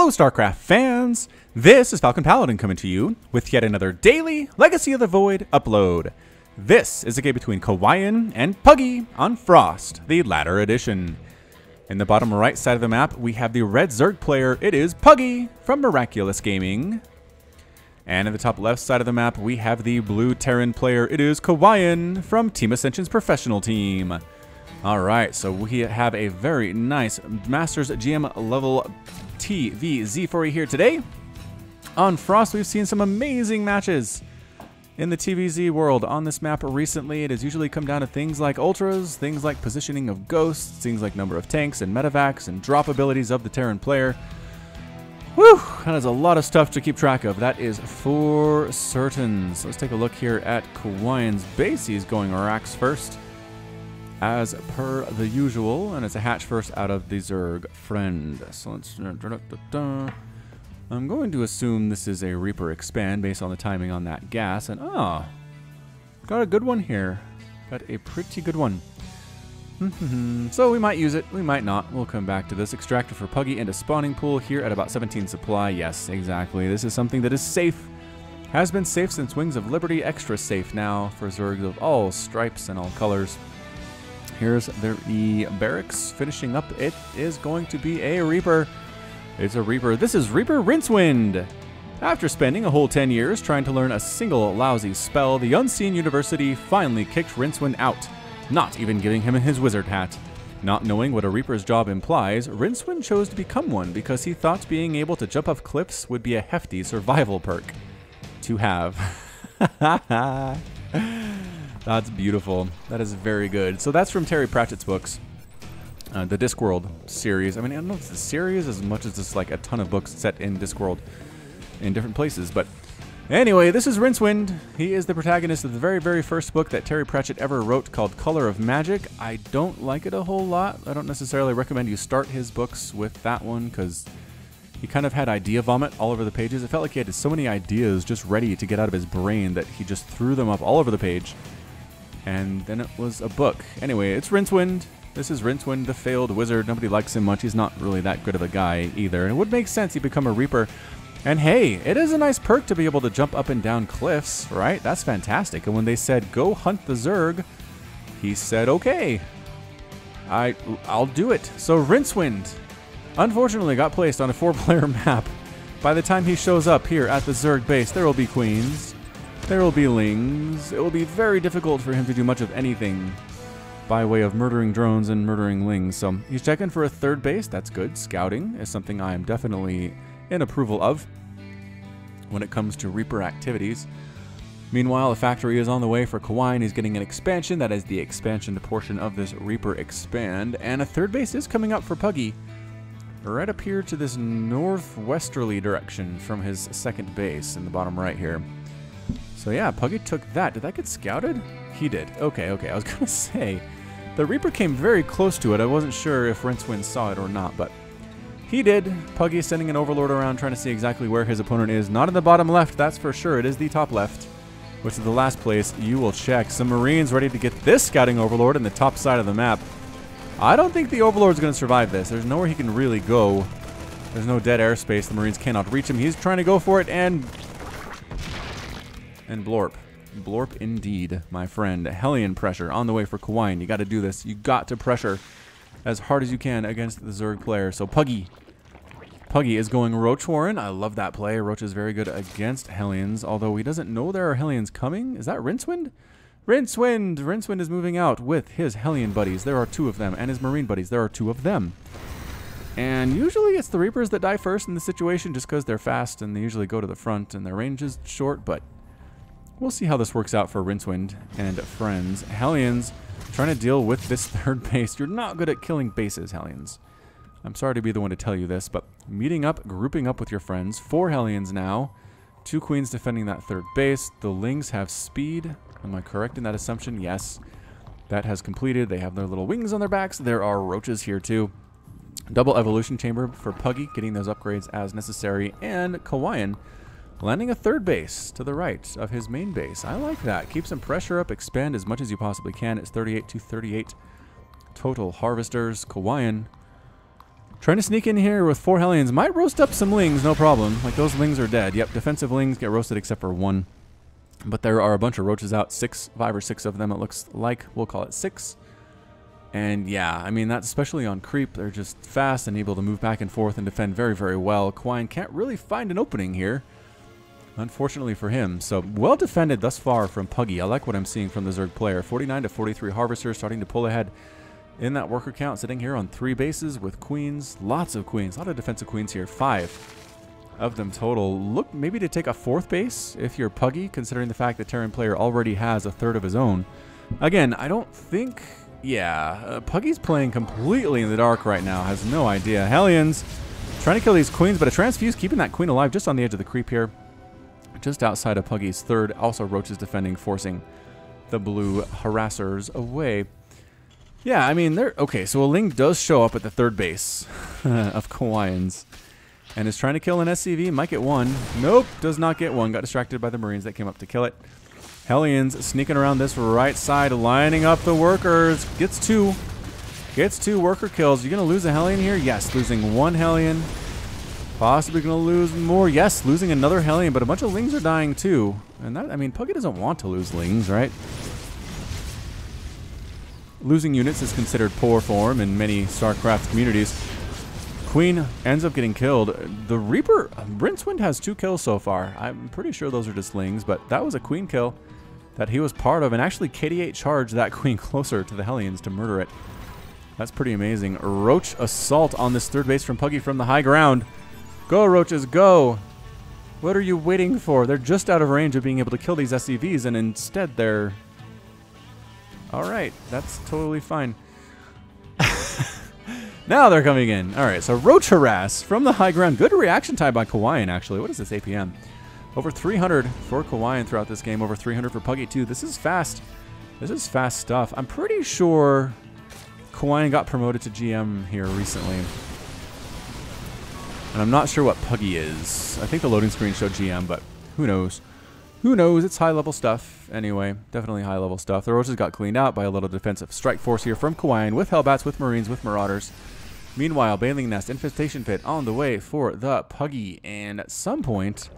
Hello StarCraft fans! This is Falcon Paladin coming to you with yet another daily Legacy of the Void upload. This is a game between Kawaiian and PuGGy on Frost, the latter edition. In the bottom right side of the map, we have the red Zerg player. It is PuGGy from Miraculous Gaming. And in the top left side of the map, we have the blue Terran player. It is Kawaiian from Team Ascension's professional team. Alright, so we have a very nice Masters GM level TVZ for you here today. On Frost, we've seen some amazing matches in the TVZ world on this map recently. It has usually come down to things like ultras, things like positioning of ghosts, things like number of tanks and medevacs and drop abilities of the Terran player. Whew, that is a lot of stuff to keep track of. That is for certain. So let's take a look here at Kawaiian's base. He's going Rax first, as per the usual, and it's a hatch first out of the Zerg friend. So let's... I'm going to assume this is a Reaper expand based on the timing on that gas, and got a good one here. Got a pretty good one. So we might use it, we might not. We'll come back to this. Extractor for PuGGy into spawning pool here at about 17 supply. Yes, exactly. This is something that is safe. Has been safe since Wings of Liberty. Extra safe now for Zergs of all stripes and all colors. Here's the barracks finishing up. It is going to be a Reaper. It's a Reaper. This is Reaper Rincewind. After spending a whole 10 years trying to learn a single lousy spell, the Unseen University finally kicked Rincewind out, not even giving him his wizard hat. Not knowing what a Reaper's job implies, Rincewind chose to become one because he thought being able to jump off cliffs would be a hefty survival perk to have. That's beautiful. That is very good. So that's from Terry Pratchett's books. The Discworld series. I mean, I don't know if it's a series as much as it's like a ton of books set in Discworld in different places. But anyway, this is Rincewind. He is the protagonist of the very, very first book that Terry Pratchett ever wrote called Color of Magic. I don't like it a whole lot. I don't necessarily recommend you start his books with that one because he kind of had idea vomit all over the pages. It felt like he had so many ideas just ready to get out of his brain that he just threw them up all over the page. And then it was a book. Anyway, it's Rincewind. This is Rincewind, the failed wizard. Nobody likes him much. He's not really that good of a guy either. And it would make sense he'd become a Reaper. And hey, it is a nice perk to be able to jump up and down cliffs, right? That's fantastic. And when they said, go hunt the Zerg, he said, okay, I'll do it. So Rincewind, unfortunately, got placed on a 4-player map. By the time he shows up here at the Zerg base, there will be queens. There will be lings. It will be very difficult for him to do much of anything by way of murdering drones and murdering lings. So he's checking for a third base. That's good. Scouting is something I am definitely in approval of when it comes to Reaper activities. Meanwhile, a factory is on the way for Kawaiian. He's getting an expansion. That is the expansion portion of this Reaper expand. And a third base is coming up for PuGGy, right up here to this northwesterly direction from his second base in the bottom right here. So yeah, PuGGy took that. Did that get scouted? He did. Okay. I was going to say, the Reaper came very close to it. I wasn't sure if Rincewind saw it or not, but he did. PuGGy sending an Overlord around trying to see exactly where his opponent is. Not in the bottom left, that's for sure. It is the top left, which is the last place you will check. Some Marines ready to get this scouting Overlord in the top side of the map. I don't think the Overlord's going to survive this. There's nowhere he can really go. There's no dead airspace. The Marines cannot reach him. He's trying to go for it, and blorp. Blorp indeed, my friend. Hellion pressure on the way for Kawaiian. You got to do this. You got to pressure as hard as you can against the Zerg player. So PuGGy is going Roach Warren. I love that play. Roach is very good against Hellions, although he doesn't know there are Hellions coming. Is that Rincewind? Rincewind is moving out with his Hellion buddies. There are 2 of them. And his Marine buddies. There are 2 of them. And usually it's the Reapers that die first in this situation just because they're fast and they usually go to the front and their range is short, but we'll see how this works out for Rincewind and friends. Hellions trying to deal with this third base. You're not good at killing bases, Hellions. I'm sorry to be the one to tell you this, but meeting up, grouping up with your friends. 4 Hellions now. 2 queens defending that third base. The lings have speed. Am I correct in that assumption? Yes. That has completed. They have their little wings on their backs. There are roaches here too. Double evolution chamber for PuGGy, getting those upgrades as necessary. And Kawaiian landing a third base to the right of his main base. I like that. Keep some pressure up. Expand as much as you possibly can. It's 38 to 38 total harvesters. Kawaiian Trying to sneak in here with 4 Hellions. Might roast up some Lings, no problem. Like, those Lings are dead. Yep, defensive Lings get roasted except for 1. But there are a bunch of roaches out. 5 or 6 of them, it looks like. We'll call it 6. And yeah, I mean, that's especially on creep. They're just fast and able to move back and forth and defend very, very well. Kawaiian can't really find an opening here, unfortunately for him. So, well defended thus far from PuGGy. I like what I'm seeing from the Zerg player. 49 to 43 Harvesters, starting to pull ahead in that worker count, sitting here on 3 bases with queens. Lots of queens. A lot of defensive queens here. 5 of them total. Look maybe to take a 4th base if you're PuGGy, considering the fact that Terran player already has a 3rd of his own. Again, I don't think... Yeah, PuGGy's playing completely in the dark right now. Has no idea. Hellions trying to kill these queens, but a transfuse keeping that queen alive just on the edge of the creep here. Just outside of PuGGy's 3rd. Also, Roach is defending, forcing the blue harassers away. Yeah, I mean, they're... Okay, so a Ling does show up at the 3rd base of Kawaiians and is trying to kill an SCV. Might get 1. Nope, does not get 1. Got distracted by the Marines that came up to kill it. Hellions sneaking around this right side, lining up the workers. Gets 2. Gets 2 worker kills. You're going to lose a Hellion here? Yes, losing 1 Hellion. Possibly going to lose more. Yes, losing another Hellion, but a bunch of Lings are dying too. And that, I mean, PuGGy doesn't want to lose Lings, right? Losing units is considered poor form in many StarCraft communities. Queen ends up getting killed. The Reaper, Rincewind has 2 kills so far. I'm pretty sure those are just Lings, but that was a Queen kill that he was part of, and actually KD8 charged that Queen closer to the Hellions to murder it. That's pretty amazing. Roach assault on this 3rd base from PuGGy from the high ground. Go, Roaches, go! What are you waiting for? They're just out of range of being able to kill these SCVs, and instead they're... Alright, that's totally fine. Now they're coming in. Alright, so Roach harass from the high ground. Good reaction time by Kawaiian, actually. What is this APM? Over 300 for Kawaiian throughout this game. Over 300 for PuGGy, too. This is fast. This is fast stuff. I'm pretty sure Kawaiian got promoted to GM here recently. And I'm not sure what PuGGy is. I think the loading screen showed GM, but who knows? Who knows? It's high-level stuff. Anyway, definitely high-level stuff. The Roaches got cleaned out by a little defensive strike force here from Kawaiian with Hellbats, with Marines, with Marauders. Meanwhile, Baneling Nest, Infestation Pit on the way for the PuGGy. And at some point,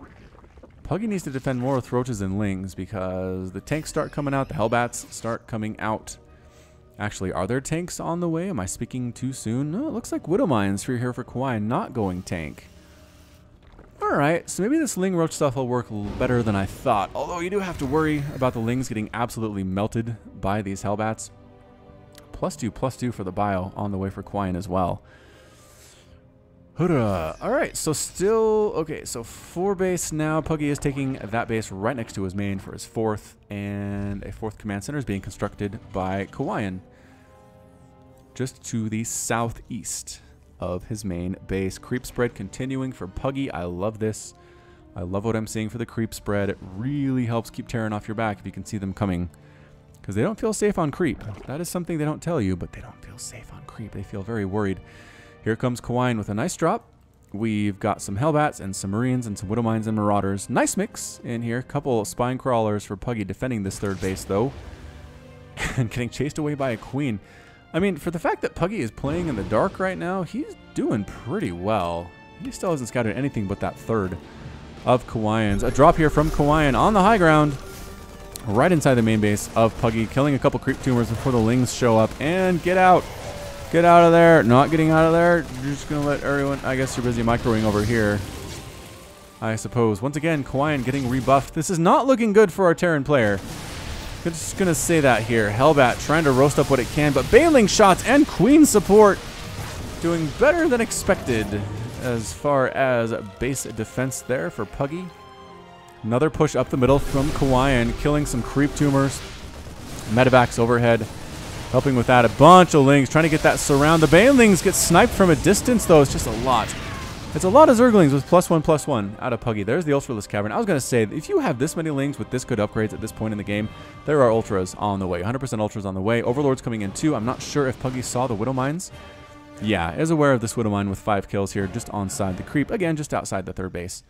PuGGy needs to defend more with Roaches and Lings because the tanks start coming out, the Hellbats start coming out. Actually, are there tanks on the way? Am I speaking too soon? No, it looks like Widow Mines here for Kawaiian, not going tank. Alright, so maybe this Ling Roach stuff will work better than I thought. Although you do have to worry about the Lings getting absolutely melted by these Hellbats. +2/+2 for the bio on the way for Kawaiian as well. Hoorah. Alright, so still... Okay, so 4 base now. PuGGy is taking that base right next to his main for his 4th. And a 4th command center is being constructed by Kawaiian. Just to the southeast of his main base. Creep spread continuing for PuGGy. I love this. I love what I'm seeing for the creep spread. It really helps keep Terran off your back if you can see them coming. Because they don't feel safe on creep. That is something they don't tell you, but they don't feel safe on creep. They feel very worried. Here comes Kawaiian with a nice drop. We've got some Hellbats and some Marines and some Widow Mines and Marauders. Nice mix in here. Couple Spine Crawlers for PuGGy defending this 3rd base, though. And getting chased away by a Queen. I mean, for the fact that PuGGy is playing in the dark right now, he's doing pretty well. He still hasn't scouted anything but that 3rd of Kawaiian's. A drop here from Kawaiian on the high ground, right inside the main base of PuGGy, killing a couple creep tumors before the Lings show up. And get out. Get out of there. Not getting out of there. You're just going to let everyone... I guess you're busy microwing over here, I suppose. Once again, Kawaiian getting rebuffed. This is not looking good for our Terran player. I'm just going to say that here. Hellbat trying to roast up what it can, but bailing shots and Queen support doing better than expected as far as base defense there for PuGGy. Another push up the middle from Kawaiian, killing some creep tumors. Medevacs overhead, helping with that. A bunch of Lings trying to get that surround. The Banelings get sniped from a distance, though. It's just a lot. It's a lot of Zerglings with +1/+1 out of PuGGy. There's the Ultralisk Cavern. I was going to say, if you have this many Lings with this good upgrades at this point in the game, there are Ultras on the way. 100% Ultras on the way. Overlord's coming in too. I'm not sure if PuGGy saw the Widow Mines. Yeah, is aware of this Widow Mine with 5 kills here, just onside the creep. Again, just outside the 3rd base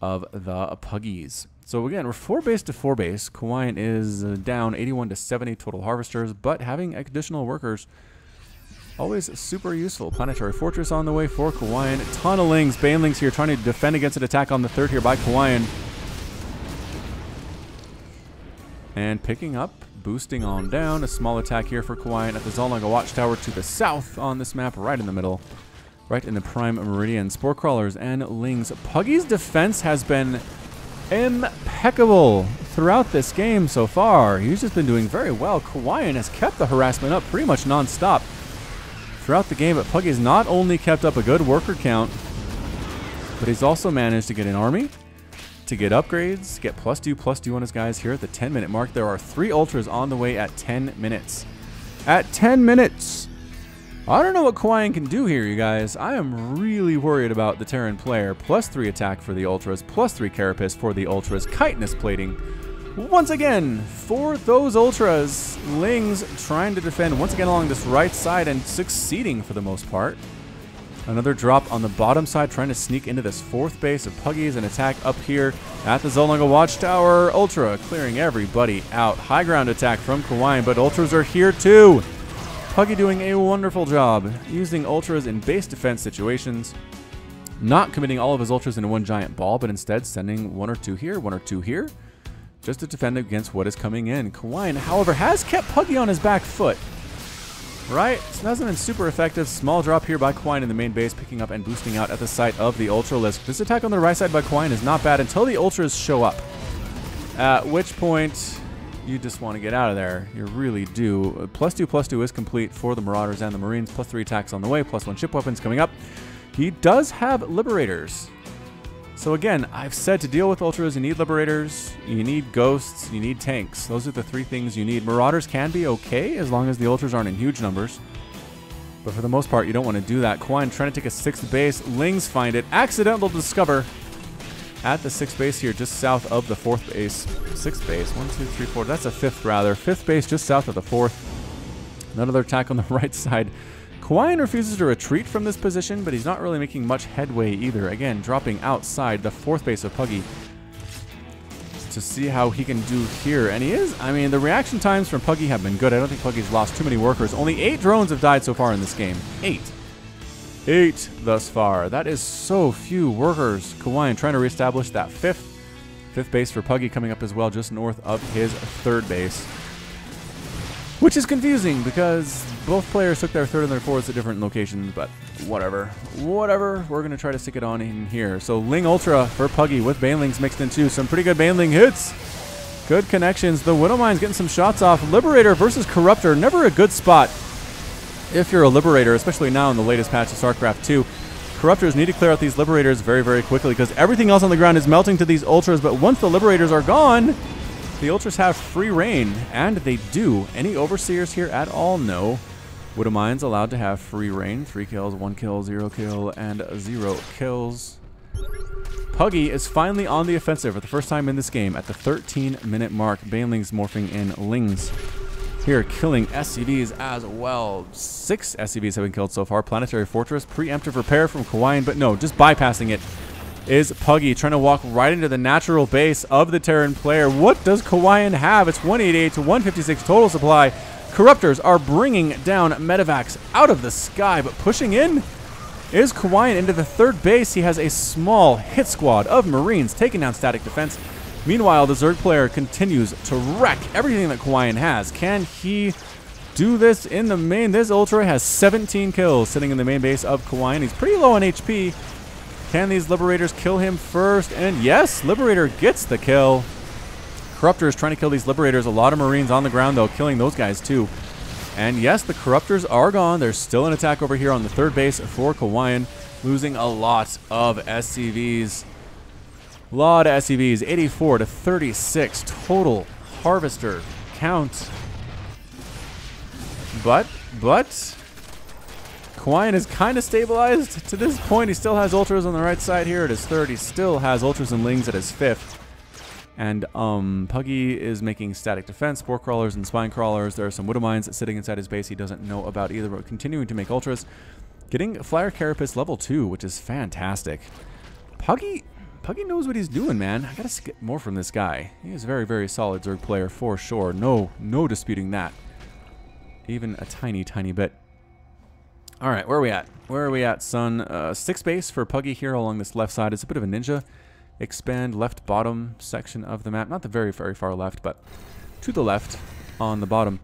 of the PuGGys. So again, we're 4 base to 4 base. Kawaiian is down 81 to 70 total Harvesters, but having additional workers Always super useful. Planetary Fortress on the way for Kawaiian. Ton of Lings. Banelings here trying to defend against an attack on the third here by Kawaiian. And picking up, boosting on down. A small attack here for Kawaiian at the Zolnaga Watchtower to the south on this map, right in the middle. Right in the prime meridian. Spore Crawlers and Lings. PuGGy's defense has been impeccable throughout this game so far. He's just been doing very well. Kawaiian has kept the harassment up pretty much non-stop throughout the game, but PuGGy's not only kept up a good worker count, but he's also managed to get an army, to get upgrades, get +2/+2 on his guys here at the 10-minute mark. There are 3 ultras on the way at 10 minutes. At 10 minutes! I don't know what Kawaiian can do here, you guys. I am really worried about the Terran player. +3 attack for the ultras, +3 carapace for the ultras. Chitinous plating once again for those ultras. Lings trying to defend once again along this right side and succeeding for the most part. Another drop on the bottom side, trying to sneak into this 4th base of PuGGy's. An attack up here at the Zolnaga Watchtower. Ultra clearing everybody out. High ground attack from Kawaiian, but ultras are here too. PuGGy doing a wonderful job using ultras in base defense situations. Not committing all of his ultras into one giant ball, but instead sending 1 or 2 here, 1 or 2 here, just to defend against what is coming in. Kawaiian, however, has kept PuGGy on his back foot. Right? So that hasn't been super effective. Small drop here by Kawaiian in the main base, picking up and boosting out at the site of the Ultralisk. This attack on the right side by Kawaiian is not bad until the Ultras show up. At which point, you just want to get out of there. You really do. +2/+2 is complete for the Marauders and the Marines. +3 attacks on the way. +1 ship weapons coming up. He does have Liberators. So again, I've said to deal with Ultras, you need Liberators, you need Ghosts, you need Tanks. Those are the 3 things you need. Marauders can be okay as long as the Ultras aren't in huge numbers. But for the most part, you don't want to do that. Kawaiian trying to take a 6th base. Lings find it. Accidental discover at the 6th base here, just south of the 4th base. 6th base, 1, 2, 3, 4. That's a 5th rather. 5th base just south of the 4th. Another attack on the right side. Kawaiian refuses to retreat from this position, but he's not really making much headway either. Again, dropping outside the 4th base of PuGGy to see how he can do here. And he is, I mean, the reaction times from PuGGy have been good. I don't think PuGGy's lost too many workers. Only 8 drones have died so far in this game. 8 thus far. That is so few workers. Kawaiian trying to reestablish that 5th base for PuGGy coming up as well, just north of his 3rd base. Which is confusing because both players took their 3rd and their 4th at different locations, but whatever. Whatever. We're going to try to stick it on in here. So Ling Ultra for PuGGy with Banelings mixed in too. Some pretty good Baneling hits. Good connections. The Widowmine's getting some shots off. Liberator versus Corruptor. Never a good spot if you're a Liberator, especially now in the latest patch of StarCraft 2. Corruptors need to clear out these Liberators very, very quickly because everything else on the ground is melting to these Ultras, but once the Liberators are gone, the Ultras have free reign, and they do. Any Overseers here at all? No. Widowmine's allowed to have free reign. 3 kills, 1 kill, 0 kill, and 0 kills. PuGGy is finally on the offensive for the first time in this game at the 13-minute mark. Banelings morphing in Lings here, killing SCVs as well. 6 SCVs have been killed so far. Planetary Fortress, preemptive repair from Kawaiian, but no, just bypassing it is PuGGy, trying to walk right into the natural base of the Terran player. What does Kawaiian have? It's 188 to 156 total supply. Corruptors are bringing down Medivacs out of the sky, but pushing in is Kawaiian into the 3rd base. He has a small hit squad of Marines taking down static defense. Meanwhile, the Zerg player continues to wreck everything that Kawaiian has. Can he do this in the main? This Ultra has 17 kills sitting in the main base of Kawaiian. He's pretty low on HP. Can these Liberators kill him first? And yes, Liberator gets the kill. Corruptor is trying to kill these Liberators. A lot of Marines on the ground, though, killing those guys, too. And yes, the Corruptors are gone. There's still an attack over here on the 3rd base for Kawaiian, losing a lot of SCVs. A lot of SCVs. 84 to 36 total Harvester count. But Kawaiian is kind of stabilized to this point. He still has Ultras on the right side here at his 3rd. He still has Ultras and Lings at his 5th. And PuGGy is making static defense, Spore Crawlers and Spine Crawlers. There are some Widowmines sitting inside his base he doesn't know about either, but continuing to make Ultras. Getting Flyer Carapace level 2, which is fantastic. PuGGy knows what he's doing, man. I gotta get more from this guy. He is a very, very solid Zerg player for sure. No disputing that. Even a tiny, tiny bit. All right, where are we at? Where are we at, son? 6 base for PuGGy here along this left side. It's a bit of a ninja. Expand left bottom section of the map. Not the very, very far left, but to the left on the bottom.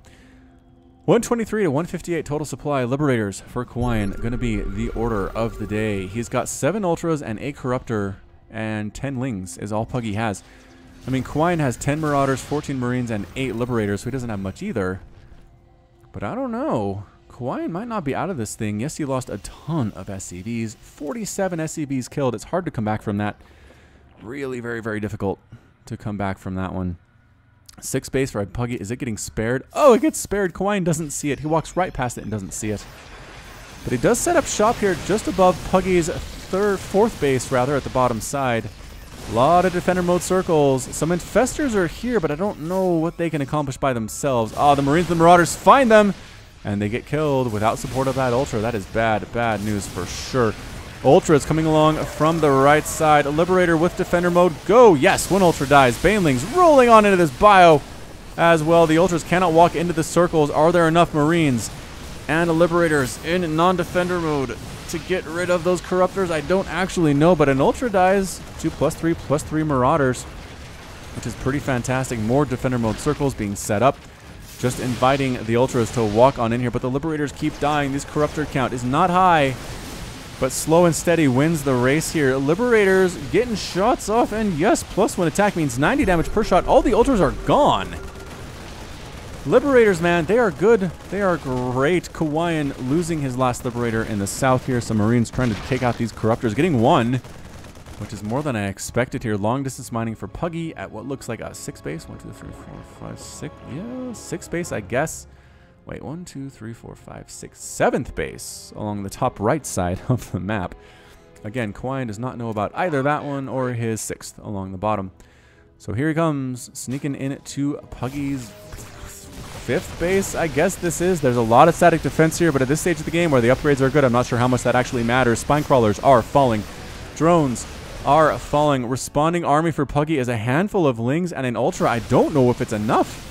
123 to 158 total supply. Liberators for Kawaiian. Going to be the order of the day. He's got 7 Ultras and a Corruptor and 10 Lings is all PuGGy has. I mean, Kawaiian has 10 Marauders, 14 Marines, and 8 Liberators, so he doesn't have much either. But I don't know. Kawaiian might not be out of this thing. Yes, he lost a ton of SCVs. 47 SCVs killed. It's hard to come back from that. Really very, very difficult to come back from that one. 6 base for PuGGy. Is it getting spared? Oh, it gets spared. Kawaiian doesn't see it. He walks right past it and doesn't see it. But he does set up shop here just above PuGGy's fourth base, rather, at the bottom side. A lot of defender mode circles. Some infestors are here, but I don't know what they can accomplish by themselves. Oh, the Marines and the Marauders find them, and they get killed without support of that Ultra. That is bad, bad news for sure. Ultra is coming along from the right side. A Liberator with defender mode. Go! Yes, 1 Ultra dies. Banelings rolling on into this bio as well. The Ultras cannot walk into the circles. Are there enough Marines and Liberators in non-defender mode to get rid of those Corruptors? I don't actually know, but an Ultra dies. 2+3/+3 Marauders, which is pretty fantastic. More defender mode circles being set up. Just inviting the Ultras to walk on in here, but the Liberators keep dying. This Corruptor count is not high, but slow and steady wins the race here. Liberators getting shots off, and yes, +1 attack means 90 damage per shot. All the Ultras are gone. Liberators, man, they are good. They are great. Kawaiian losing his last Liberator in the south here. Some Marines trying to take out these Corruptors. Getting 1, which is more than I expected here. Long distance mining for PuGGy at what looks like a 6 base. 1, 2, 3, 4, 5, 6. Yeah, 6 base, I guess. Wait, 1, 2, 3, 4, 5, 6. 7th base along the top right side of the map. Again, Kawaiian does not know about either that one or his 6th along the bottom. So here he comes, sneaking in to PuGGy's 5th base, I guess this is. There's a lot of static defense here, but at this stage of the game where the upgrades are good, I'm not sure how much that actually matters. Spine crawlers are falling. Drones are falling. Responding army for PuGGy is a handful of Lings and an Ultra. I don't know if it's enough,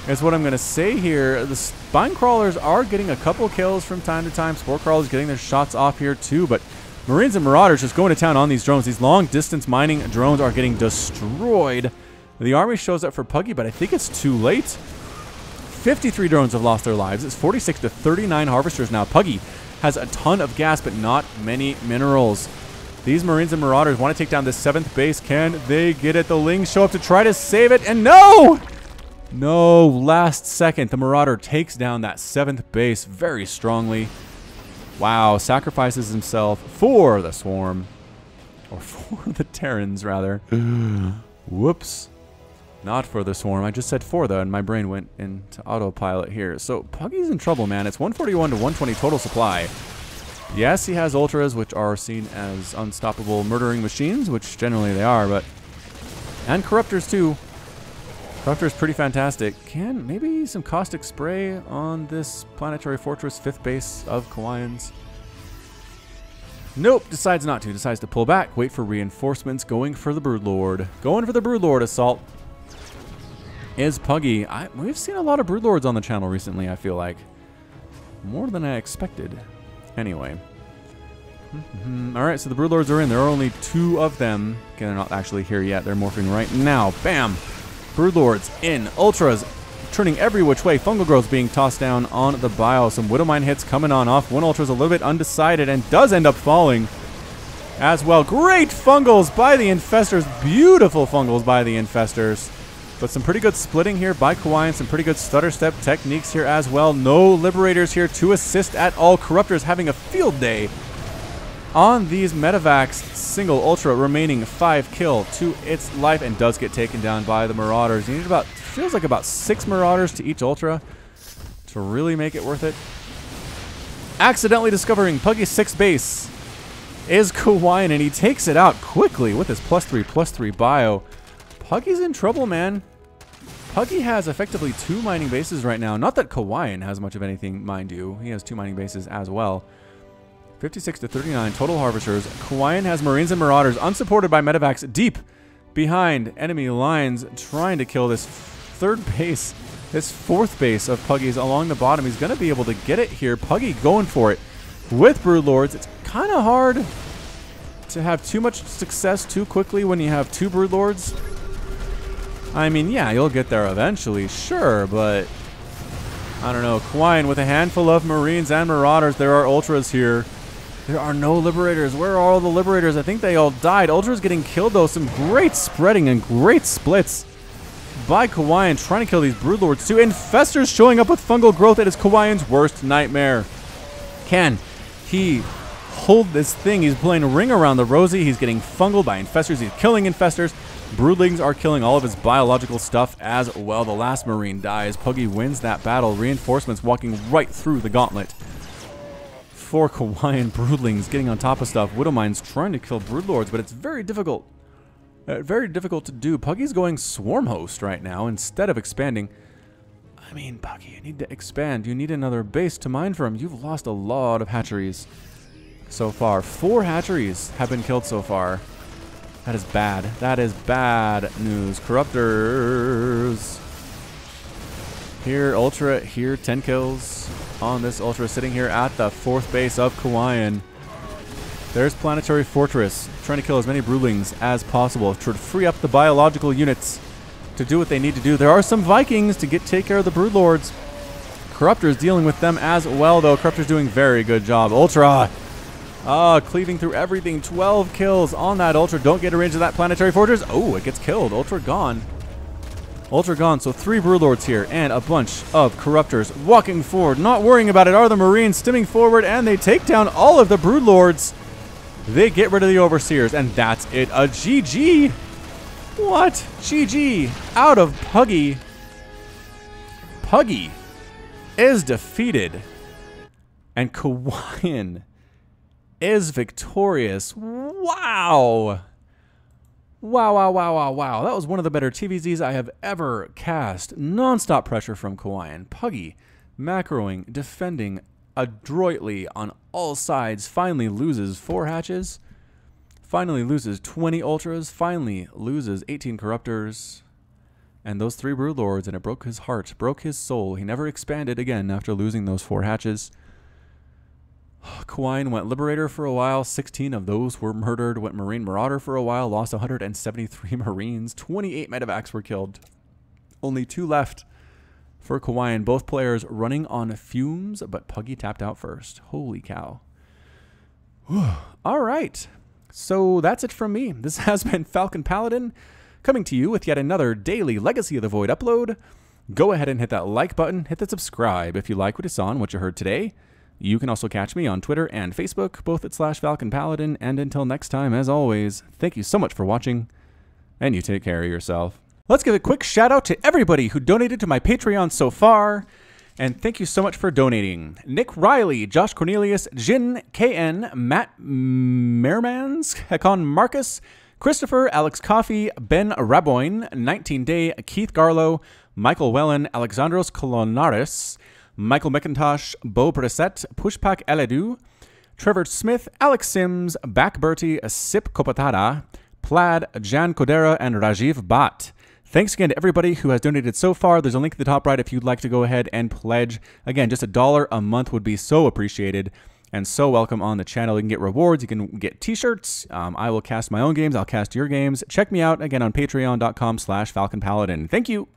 is what I'm going to say here. The spine crawlers are getting a couple kills from time to time. Spore crawlers getting their shots off here too, but Marines and Marauders just going to town on these drones. These long distance mining drones are getting destroyed. The army shows up for PuGGy, but I think it's too late. 53 drones have lost their lives. It's 46 to 39 harvesters now. PuGGy has a ton of gas, but not many minerals. These Marines and Marauders want to take down this 7th base. Can they get it? The Lings show up to try to save it, and no! No, last second, the Marauder takes down that 7th base very strongly. Wow, sacrifices himself for the Swarm. Or for the Terrans, rather. Whoops. Not for the Swarm. I just said for the, and my brain went into autopilot here. So PuGGy's in trouble, man. It's 141 to 120 total supply. Yes, he has Ultras, which are seen as unstoppable murdering machines, which generally they are, but... And Corruptors, too. Corruptor's pretty fantastic. Can maybe some caustic spray on this Planetary Fortress 5th base of Kawaiian's? Nope, decides not to. Decides to pull back, wait for reinforcements, going for the Broodlord. Going for the Broodlord assault is PuGGy. We've seen a lot of Broodlords on the channel recently, I feel like. More than I expected. Anyway. Alright, so the Broodlords are in. There are only 2 of them. Okay, they're not actually here yet. They're morphing right now. Bam! Broodlords in. Ultras turning every which way. Fungal growth being tossed down on the bio. Some Widowmine hits coming on off. One Ultra's a little bit undecided and does end up falling as well. Great fungals by the Infestors. Beautiful fungals by the Infestors. But some pretty good splitting here by Kawaiian. Some pretty good stutter step techniques here as well. No Liberators here to assist at all. Corruptors having a field day on these Medivacs. Single Ultra remaining 5 kill to its life and does get taken down by the Marauders. You need about, feels like about 6 Marauders to each Ultra to really make it worth it. Accidentally discovering PuGGy's 6th base is Kawaiian, and he takes it out quickly with his +3/+3 bio. PuGGy's in trouble, man. PuGGy has effectively 2 mining bases right now. Not that Kawaiian has much of anything, mind you. He has 2 mining bases as well. 56 to 39 total harvesters. Kawaiian has Marines and Marauders unsupported by Medivacs deep behind enemy lines, trying to kill this 3rd base, this 4th base of PuGGy's along the bottom. He's going to be able to get it here. PuGGy going for it. with Broodlords. It's kind of hard to have too much success too quickly when you have 2 Broodlords. I mean, yeah, you'll get there eventually, sure, but I don't know. Kawaiian with a handful of Marines and Marauders. There are Ultras here. There are no Liberators. Where are all the Liberators? I think they all died. Ultras getting killed, though. Some great spreading and great splits by Kawaiian, trying to kill these Broodlords, too. Infestors showing up with fungal growth. It is Kawaiian's worst nightmare. Can he hold this thing? He's playing Ring Around the Rosie. He's getting fungal by Infestors. He's killing Infestors. Broodlings are killing all of his biological stuff as well. The last Marine dies. PuGGy wins that battle. Reinforcements walking right through the gauntlet for Kawaiian. Broodlings getting on top of stuff. Widowmine's trying to kill Broodlords, but it's very difficult. Very difficult to do. PuGGy's going Swarm Host right now instead of expanding. I mean, PuGGy, you need to expand. You need another base to mine from. You've lost a lot of hatcheries so far. 4 hatcheries have been killed so far. That is bad. That is bad news. Corruptors. Here, Ultra. Here, 10 kills on this Ultra. Sitting here at the 4th base of Kawaiian. There's Planetary Fortress. Trying to kill as many Broodlings as possible to free up the biological units to do what they need to do. There are some Vikings to take care of the Broodlords. Corruptors dealing with them as well, though. Corruptors doing very good job. Ultra. Cleaving through everything. 12 kills on that Ultra. Don't get a range of that Planetary Fortress. Oh, it gets killed. Ultra gone. Ultra gone. So 3 Broodlords here and a bunch of Corruptors walking forward. Not worrying about it are the Marines stimming forward, and they take down all of the Broodlords. They get rid of the Overseers, and that's it. A GG. What? GG. Out of PuGGy. PuGGy is defeated. And Kawaiian is victorious. Wow. Wow, wow, wow, wow, wow. That was one of the better TVZs I have ever cast. Non-stop pressure from Kawaiian. PuGGy macroing, defending adroitly on all sides. Finally loses 4 hatches. Finally loses 20 Ultras. Finally loses 18 Corruptors. And those 3 Broodlords, and it broke his heart, broke his soul. He never expanded again after losing those 4 hatches. Kawaiian went Liberator for a while. 16 of those were murdered. Went Marine Marauder for a while. Lost 173 Marines. 28 medevacs were killed. Only 2 left for Kawaiian. Both players running on fumes, but PuGGy tapped out first. Holy cow. All right. So that's it from me. This has been Falcon Paladin, coming to you with yet another daily Legacy of the Void upload. Go ahead and hit that like button. Hit the subscribe if you like what you saw and what you heard today. You can also catch me on Twitter and Facebook, both at /FalconPaladin. And until next time, as always, thank you so much for watching, and you take care of yourself. Let's give a quick shout out to everybody who donated to my Patreon so far. And thank you so much for donating. Nick Riley, Josh Cornelius, Jin, KN, Matt Mermans, Hekon Marcus, Christopher, Alex Coffey, Ben Raboin, 19-Day, Keith Garlow, Michael Wellen, Alexandros Kolonaris, Michael McIntosh, Bo Brissett, Pushpak Eledu, Trevor Smith, Alex Sims, Back Bertie, Sip Kopatada, Plaid, Jan Kodera, and Rajiv Bhatt. Thanks again to everybody who has donated so far. There's a link at the top right if you'd like to go ahead and pledge. Again, just $1 a month would be so appreciated and so welcome on the channel. You can get rewards. You can get t-shirts. I will cast my own games. I'll cast your games. Check me out again on patreon.com/FalconPaladin. Thank you.